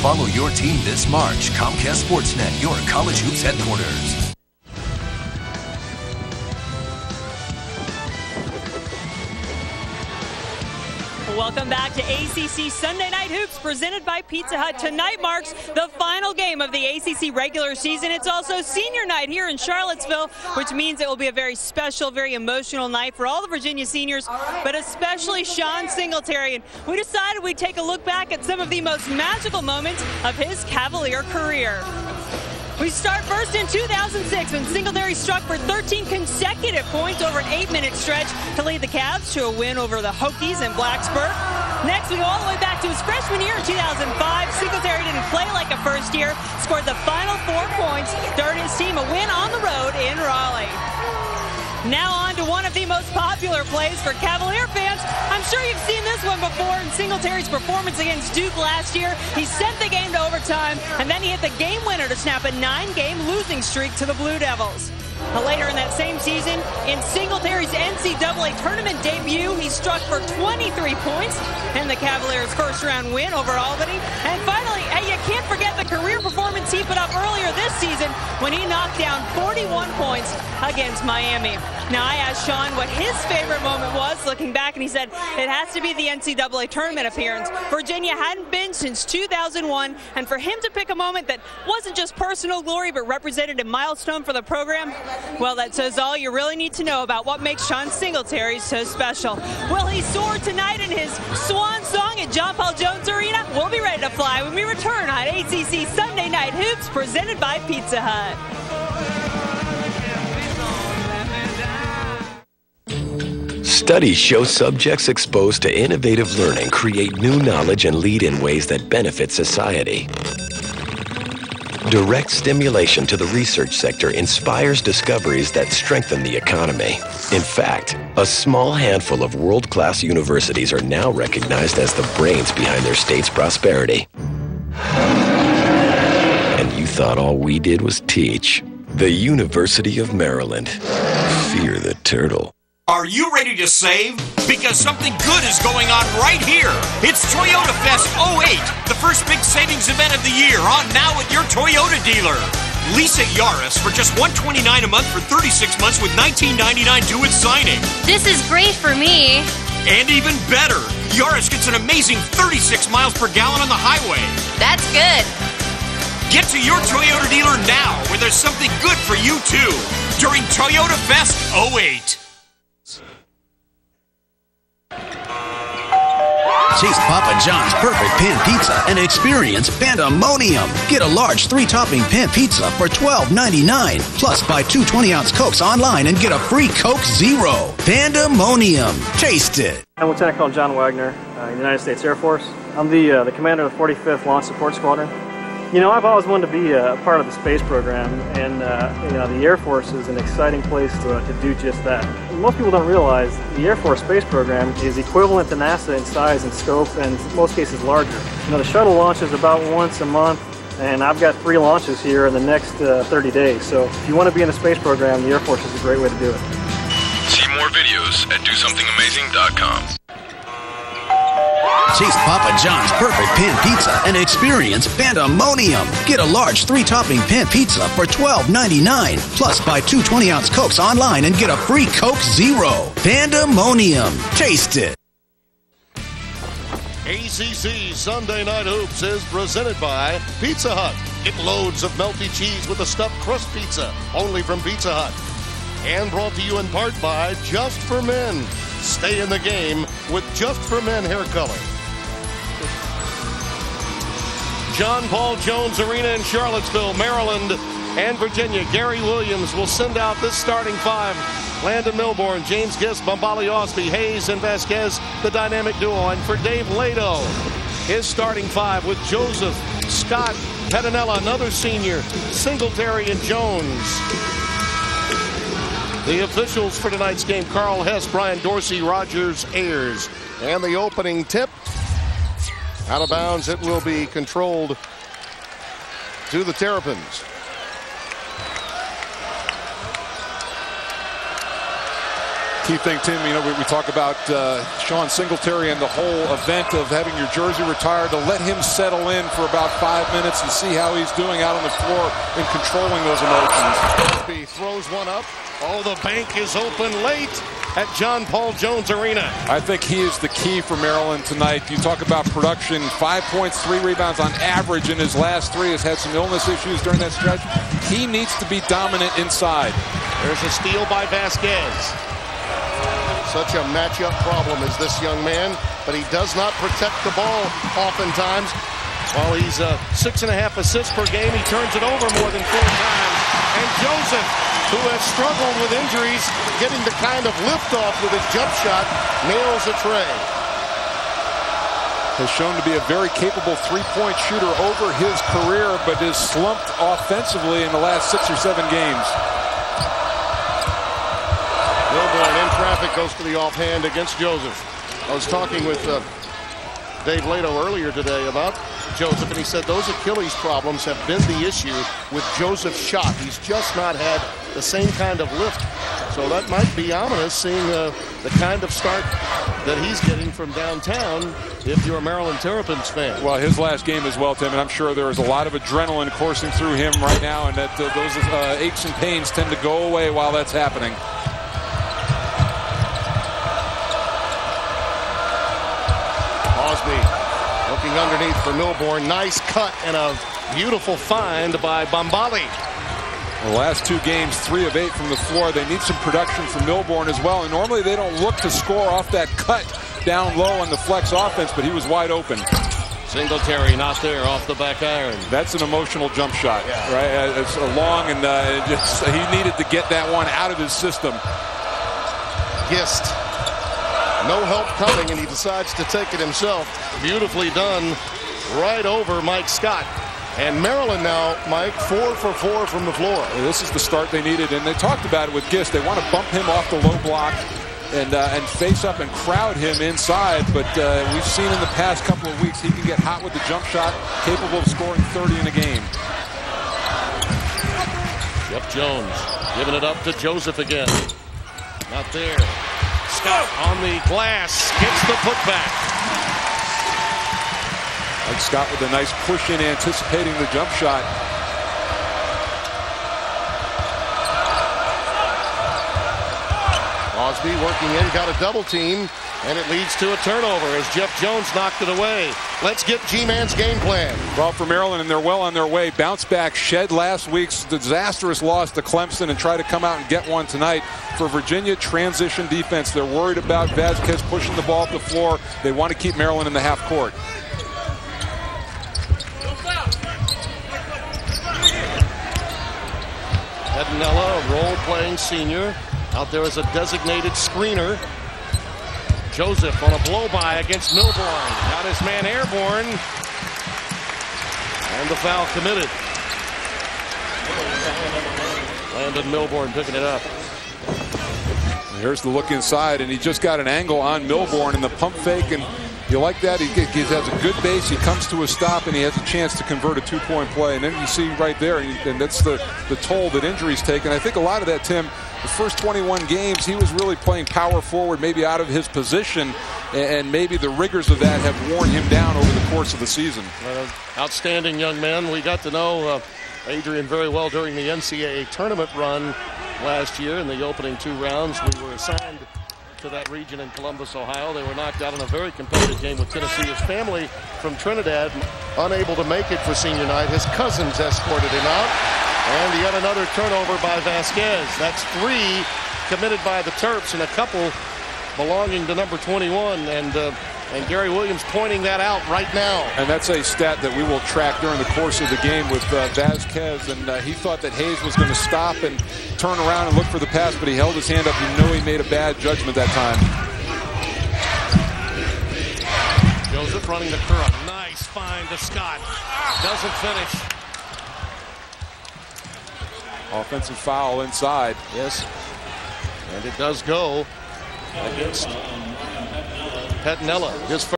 Follow your team this March. Comcast Sportsnet, your college hoops headquarters. Welcome back to ACC Sunday Night Hoops, presented by Pizza Hut. Tonight marks the final game of the ACC regular season. It's also senior night here in Charlottesville, which means it will be a very special, very emotional night for all the Virginia seniors, but especially Sean Singletary. And we decided we'd take a look back at some of the most magical moments of his Cavalier career. We start first in 2006 when Singletary struck for 13 consecutive points over an 8-minute stretch to lead the Cavs to a win over the Hokies in Blacksburg. Next, we go all the way back to his freshman year in 2005. Singletary didn't play like a first year, scored the final 4 points to earn his team a win on the road in Raleigh. Now on to one of the most popular plays for Cavalier fans. I'm sure you've seen this one before in Singletary's performance against Duke last year. He sent the game to overtime, and then he hit the game winner to snap a 9-game losing streak to the Blue Devils. Later in that same season, in Singletary's NCAA tournament debut, he struck for 23 points in the Cavaliers' first-round win over Albany. And finally, hey, you can't forget the career performance he put up earlier this season when he knocked down 41 points against Miami. Now, I asked Sean what his favorite moment was, looking back, and he said it has to be the NCAA tournament appearance. Virginia hadn't been since 2001, and for him to pick a moment that wasn't just personal glory but represented a milestone for the program, well, that says all you really need to know about what makes Sean Singletary so special. Will he soar tonight in his swan song at John Paul Jones Arena? We'll be ready to fly when we return on ACC Sunday Night Hoops, presented by Pizza Hut. Studies show subjects exposed to innovative learning create new knowledge and lead in ways that benefit society. Direct stimulation to the research sector inspires discoveries that strengthen the economy. In fact, a small handful of world-class universities are now recognized as the brains behind their state's prosperity. And you thought all we did was teach. The University of Maryland. Fear the turtle. Are you ready to save? Because something good is going on right here. It's Toyota Fest 08, the first big savings event of the year, on now at your Toyota dealer. Lease a Yaris for just $129 a month for 36 months with $19.99 due at signing. This is great for me. And even better, Yaris gets an amazing 36 miles per gallon on the highway. That's good. Get to your Toyota dealer now, where there's something good for you too, during Toyota Fest 08. Taste Papa John's perfect pan pizza and experience Pandemonium. Get a large 3-topping pan pizza for $12.99. Plus, buy 2 20-ounce Cokes online and get a free Coke Zero. Pandemonium. Taste it. I'm Lieutenant Colonel John Wagner, United States Air Force. I'm the commander of the 45th Launch Support Squadron. You know, I've always wanted to be a part of the space program, and you know, the Air Force is an exciting place to do just that. Most people don't realize the Air Force space program is equivalent to NASA in size and scope, and in most cases larger. You know, the shuttle launches about once a month, and I've got 3 launches here in the next 30 days. So if you want to be in the space program, the Air Force is a great way to do it. See more videos at DoSomethingAmazing.com. Taste Papa John's perfect pan pizza and experience Pandemonium. Get a large 3-topping pan pizza for $12.99. Plus, buy 2 20-ounce Cokes online and get a free Coke Zero. Pandemonium. Taste it. ACC Sunday Night Hoops is presented by Pizza Hut. Get loads of melty cheese with a stuffed crust pizza, only from Pizza Hut. And brought to you in part by Just for Men. Stay in the game with Just for Men hair color. John Paul Jones Arena in Charlottesville, Maryland, and Virginia. Gary Williams will send out this starting 5. Landon Milborn, James Giss, Bombali Osby, Hayes, and Vasquez, the dynamic duo. And for Dave Lado, his starting 5 with Joseph, Scott, Pettinella, another senior, Singletary, and Jones. The officials for tonight's game: Carl Hess, Brian Dorsey, Rogers, Ayers. And the opening tip, out of bounds. It will be controlled to the Terrapins. key thing, Tim. You know, we talk about Sean Singletary and the whole event of having your jersey retired, to let him settle in for about 5 minutes and see how he's doing out on the floor in controlling those emotions. He throws one up. Oh, the bank is open late at John Paul Jones Arena. I think he is the key for Maryland tonight. You talk about production, 5 points, 3 rebounds on average in his last 3. Has had some illness issues during that stretch. He needs to be dominant inside. There's a steal by Vasquez. Such a matchup problem is this young man, but he does not protect the ball oftentimes. While he's 6.5 assists per game, he turns it over more than 4 times. And Joseph, who has struggled with injuries, getting the kind of liftoff with his jump shot, nails a tray. Has shown to be a very capable three-point shooter over his career, but is slumped offensively in the last 6 or 7 games. Milborn in traffic goes to the offhand against Joseph. I was talking with Dave Lato earlier today about Joseph, and he said those Achilles problems have been the issue with Joseph's shot. He's just not had the same kind of lift. So that might be ominous, seeing the kind of start that he's getting from downtown if you're a Maryland Terrapins fan. Well, his last game as well, Tim, and I'm sure there is a lot of adrenaline coursing through him right now, and that those aches and pains tend to go away while that's happening. Looking underneath for Milborn. Nice cut and a beautiful find by Bombali. The last 2 games, 3 of 8 from the floor. They need some production from Milborn as well. And normally they don't look to score off that cut down low on the flex offense, but he was wide open. Singletary not there off the back iron. That's an emotional jump shot, right? It's long, and he needed to get that one out of his system. Gist. No help coming, and he decides to take it himself. Beautifully done right over Mike Scott. And Maryland now, Mike, 4 for 4 from the floor. Well, this is the start they needed, and they talked about it with Gist. They want to bump him off the low block and face up and crowd him inside. But we've seen in the past couple of weeks he can get hot with the jump shot, capable of scoring 30 in a game. Jeff Jones giving it up to Joseph again. Not there. Scott on the glass gets the putback. Like Scott with a nice push in, anticipating the jump shot. Osby working in, got a double team, and it leads to a turnover as Jeff Jones knocked it away. Let's get G-Man's game plan. Well, for Maryland, and they're well on their way. Bounce back, shed last week's disastrous loss to Clemson, and try to come out and get one tonight. For Virginia, transition defense. They're worried about Vasquez pushing the ball up the floor. They want to keep Maryland in the half court. Pettinella, a role-playing senior, out there as a designated screener. Joseph on a blow-by against Milborn. Got his man airborne. And the foul committed. Landon Milborn picking it up. Here's the look inside, and he just got an angle on Milborn in the pump fake, and you like that. He has a good base. He comes to a stop, and he has a chance to convert a 2-point play. And then you see right there, and that's the toll that injuries take. And I think a lot of that, Tim, the first 21 games, he was really playing power forward, maybe out of his position, and maybe the rigors of that have worn him down over the course of the season. Outstanding young man. We got to know Adrian very well during the NCAA tournament run last year in the opening 2 rounds. We were assigned to that region in Columbus, Ohio. They were knocked out in a very competitive game with Tennessee. His family from Trinidad unable to make it for senior night. His cousins escorted him out. And yet another turnover by Vasquez. That's 3 committed by the Terps and a couple belonging to number 21. And Gary Williams pointing that out right now. And that's a stat that we will track during the course of the game with Vasquez. And he thought that Hayes was going to stop and turn around and look for the pass, but he held his hand up. You know he made a bad judgment that time. Joseph running the curl. Nice find to Scott. Doesn't finish. Offensive foul inside. Yes. And it does go against Pettinella. His first